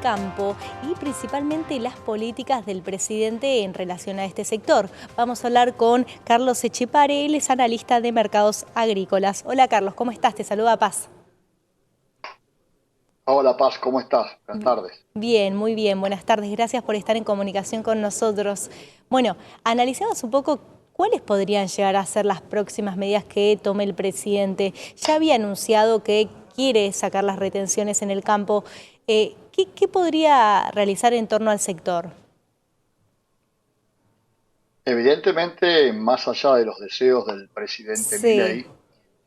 campo y principalmente las políticas del presidente en relación a este sector. Vamos a hablar con Carlos Echepare, él es analista de mercados agrícolas. Hola Carlos, ¿cómo estás? Te saluda Paz. Hola Paz, ¿cómo estás? Buenas tardes. Bien, muy bien. Buenas tardes. Gracias por estar en comunicación con nosotros. Bueno, analizamos un poco cuáles podrían llegar a ser las próximas medidas que tome el presidente. Ya había anunciado que quiere sacar las retenciones en el campo. ¿Qué podría realizar en torno al sector? Evidentemente, más allá de los deseos del presidente Sí, Milei,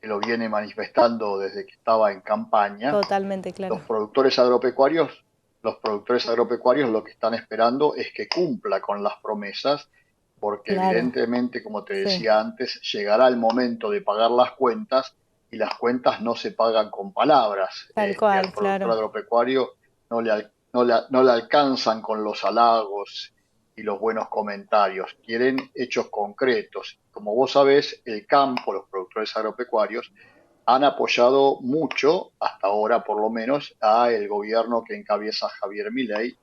que lo viene manifestando desde que estaba en campaña, totalmente claro. los productores agropecuarios, los productores agropecuarios lo que están esperando es que cumpla con las promesas, porque Claro, evidentemente, como te sí, decía antes, llegará el momento de pagar las cuentas y las cuentas no se pagan con palabras. tal Al cual, productor claro. agropecuario no le alcanzan con los halagos y los buenos comentarios, quieren hechos concretos. Como vos sabés, el campo, los productores agropecuarios, han apoyado mucho, hasta ahora por lo menos, a el gobierno que encabeza Javier Milei,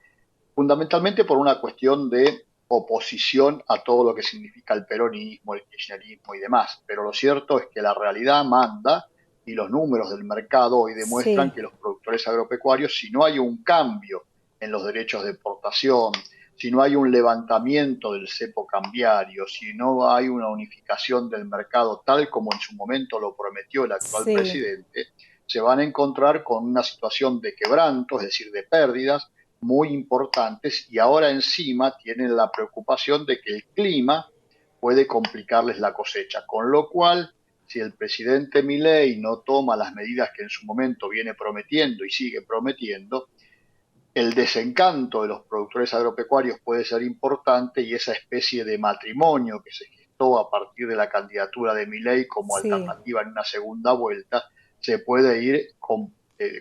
fundamentalmente por una cuestión de oposición a todo lo que significa el peronismo, el kirchnerismo y demás. Pero lo cierto es que la realidad manda y los números del mercado hoy demuestran Sí, que los productores agropecuarios, si no hay un cambio en los derechos de exportación, si no hay un levantamiento del cepo cambiario, si no hay una unificación del mercado tal como en su momento lo prometió el actual sí. presidente, se van a encontrar con una situación de quebranto, es decir, de pérdidas muy importantes, y ahora encima tienen la preocupación de que el clima puede complicarles la cosecha, con lo cual si el presidente Milei no toma las medidas que en su momento viene prometiendo y sigue prometiendo, el desencanto de los productores agropecuarios puede ser importante, y esa especie de matrimonio que se gestó a partir de la candidatura de Milei como Sí. alternativa en una segunda vuelta se puede ir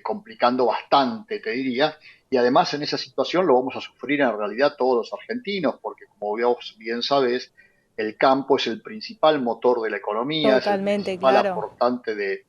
complicando bastante, te diría. Y además en esa situación lo vamos a sufrir en realidad todos los argentinos, porque como vos bien sabés, el campo es el principal motor de la economía, es el Totalmente, principal claro. aportante de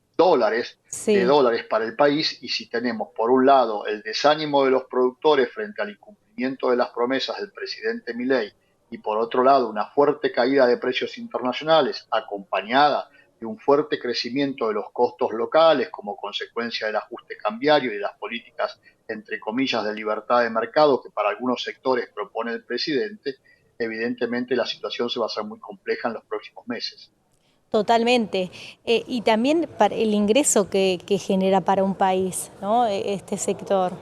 Sí, dólares para el país, y si tenemos por un lado el desánimo de los productores frente al incumplimiento de las promesas del presidente Milei y por otro lado una fuerte caída de precios internacionales acompañada de un fuerte crecimiento de los costos locales como consecuencia del ajuste cambiario y de las políticas, entre comillas, de libertad de mercado que para algunos sectores propone el presidente, evidentemente la situación se va a hacer muy compleja en los próximos meses. totalmente. Y también para el ingreso que genera para un país, ¿no? Este sector.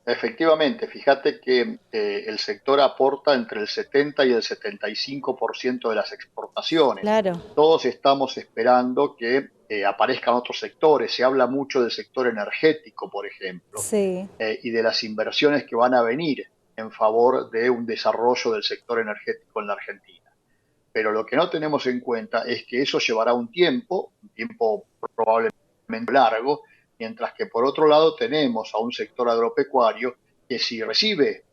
Efectivamente, fíjate que el sector aporta entre el 70 y el 75% de las exportaciones. Claro, Todos estamos esperando que aparezcan otros sectores. Se habla mucho del sector energético, por ejemplo, sí, y de las inversiones que van a venir en favor de un desarrollo del sector energético en la Argentina. Pero lo que no tenemos en cuenta es que eso llevará un tiempo probablemente largo, mientras que por otro lado tenemos a un sector agropecuario que, si recibe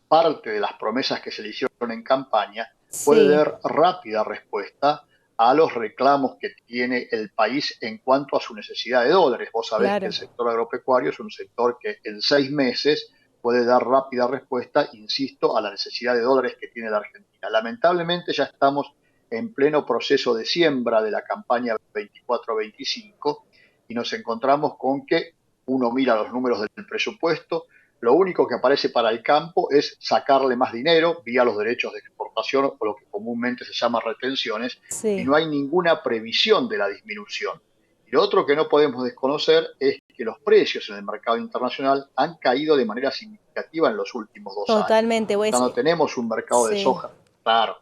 parte de las promesas que se le hicieron en campaña, puede sí, dar rápida respuesta a los reclamos que tiene el país en cuanto a su necesidad de dólares. Vos sabés que el claro. sector agropecuario es un sector que en 6 meses puede dar rápida respuesta, insisto, a la necesidad de dólares que tiene la Argentina. Lamentablemente ya estamos en pleno proceso de siembra de la campaña 24-25 y nos encontramos con que uno mira los números del presupuesto, lo único que aparece para el campo es sacarle más dinero vía los derechos de exportación o lo que comúnmente se llama retenciones, y Sí, no hay ninguna previsión de la disminución. Y lo otro que no podemos desconocer es que los precios en el mercado internacional han caído de manera significativa en los últimos 2 años. totalmente. Ya Pues, no tenemos un mercado de sí, soja, claro,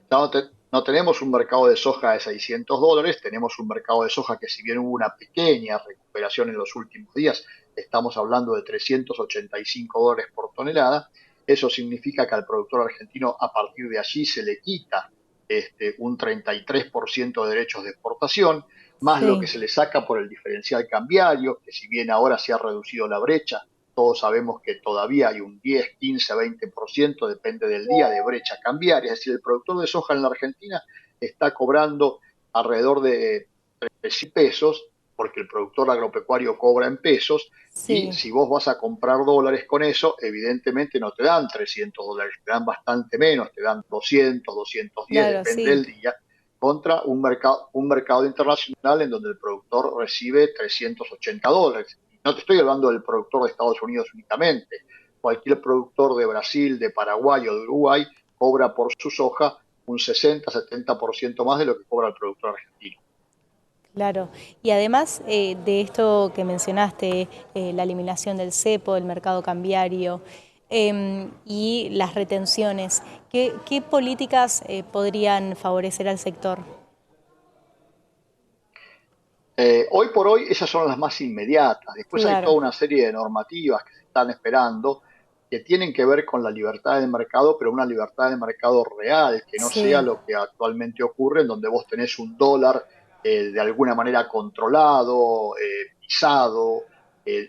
ya no tenemos un mercado de soja de $600, tenemos un mercado de soja que, si bien hubo una pequeña recuperación en los últimos días, estamos hablando de $385 por tonelada. Eso significa que al productor argentino a partir de allí se le quita un 33% de derechos de exportación, más lo sí, que se le saca por el diferencial cambiario, que si bien ahora se ha reducido la brecha, todos sabemos que todavía hay un 10, 15, 20%, depende del día, de brecha cambiaria. Es decir, el productor de soja en la Argentina está cobrando alrededor de $3 pesos porque el productor agropecuario cobra en pesos y Sí, si vos vas a comprar dólares con eso, evidentemente no te dan $300, te dan bastante menos, te dan 200, 210, claro, depende sí. del día, contra un mercado internacional en donde el productor recibe $380. No te estoy hablando del productor de Estados Unidos únicamente. Cualquier productor de Brasil, de Paraguay o de Uruguay cobra por su soja un 60-70% más de lo que cobra el productor argentino. Claro, y además de esto que mencionaste, la eliminación del cepo, el mercado cambiario y las retenciones, ¿qué políticas podrían favorecer al sector? Hoy por hoy esas son las más inmediatas. Después hay Claro, toda una serie de normativas que se están esperando que tienen que ver con la libertad del mercado, pero una libertad del mercado real, que no sea sí, lo que actualmente ocurre, en donde vos tenés un dólar de alguna manera controlado, pisado,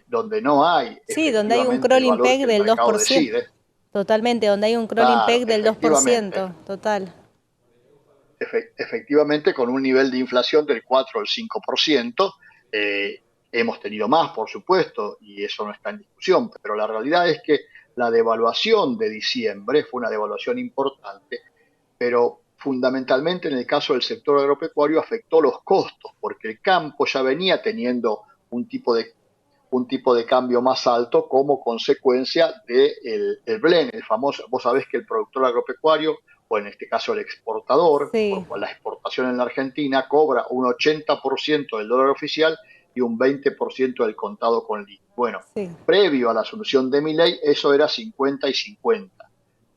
donde no hay sí, donde hay un efectivamente el crawling valor peg que el del mercado 2%, decide. totalmente, donde hay un crawling Claro, peg del 2%, total. efectivamente, con un nivel de inflación del 4 al 5%, hemos tenido más, por supuesto, y eso no está en discusión, pero la realidad es que la devaluación de diciembre fue una devaluación importante, pero fundamentalmente en el caso del sector agropecuario afectó los costos, porque el campo ya venía teniendo un tipo de un tipo de cambio más alto como consecuencia del blend, el famoso, vos sabés que el productor agropecuario, o en este caso el exportador, Sí, por la exportación en la Argentina, cobra un 80% del dólar oficial y un 20% del contado con liqui. Bueno, sí. previo a la asunción de Milei, eso era 50 y 50.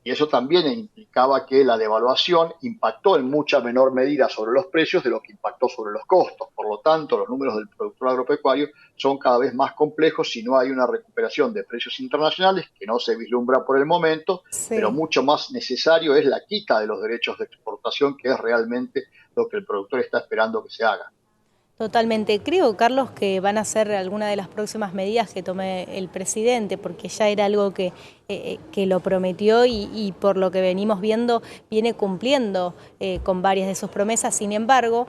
Y eso también implicaba que la devaluación impactó en mucha menor medida sobre los precios de lo que impactó sobre los costos. Por lo tanto, los números del productor agropecuario son cada vez más complejos si no hay una recuperación de precios internacionales, que no se vislumbra por el momento, pero Sí. mucho más necesario es la quita de los derechos de exportación, que es realmente lo que el productor está esperando que se haga. Totalmente. Creo, Carlos, que van a ser algunas de las próximas medidas que tome el presidente, porque ya era algo que lo prometió y por lo que venimos viendo viene cumpliendo con varias de sus promesas. Sin embargo,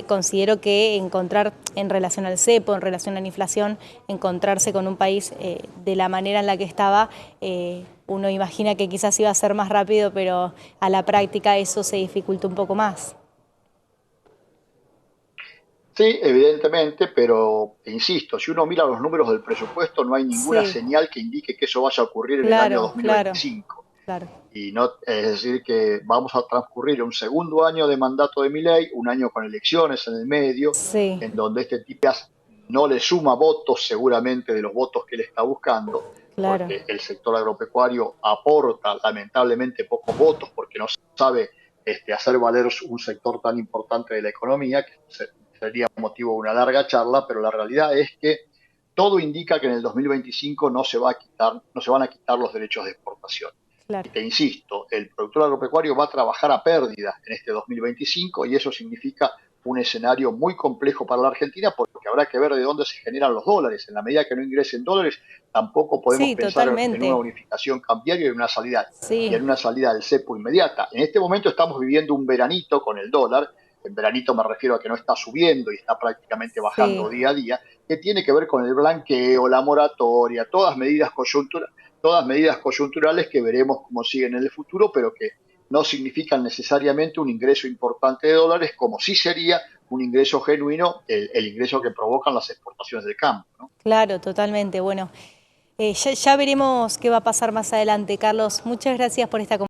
considero que encontrar en relación al cepo, en relación a la inflación, encontrarse con un país de la manera en la que estaba, uno imagina que quizás iba a ser más rápido, pero a la práctica eso se dificulta un poco más. Sí, evidentemente, pero insisto, si uno mira los números del presupuesto, no hay ninguna Sí, señal que indique que eso vaya a ocurrir en el año claro, claro, 2025. claro. Y no, es decir, que vamos a transcurrir un segundo año de mandato de Milei, un año con elecciones en el medio, Sí, en donde este tipo no le suma votos seguramente de los votos que él está buscando, claro. porque el sector agropecuario aporta lamentablemente pocos votos porque no sabe hacer valer un sector tan importante de la economía, que sería motivo de una larga charla, pero la realidad es que todo indica que en el 2025 no se van a quitar los derechos de exportación. Y Claro, te insisto, el productor agropecuario va a trabajar a pérdida en este 2025 y eso significa un escenario muy complejo para la Argentina porque habrá que ver de dónde se generan los dólares. En la medida que no ingresen dólares, tampoco podemos sí, pensar en una totalmente. unificación cambiaria y Sí, en una salida del cepo inmediata. En este momento estamos viviendo un veranito con el dólar. En veranito me refiero a que no está subiendo y está prácticamente sí, bajando día a día, que tiene que ver con el blanqueo, la moratoria, todas medidas coyunturales que veremos cómo siguen en el futuro, pero que no significan necesariamente un ingreso importante de dólares, como sí sería un ingreso genuino, el ingreso que provocan las exportaciones del campo, ¿no? claro, totalmente. Bueno, ya veremos qué va a pasar más adelante, Carlos. Muchas gracias por esta conversación.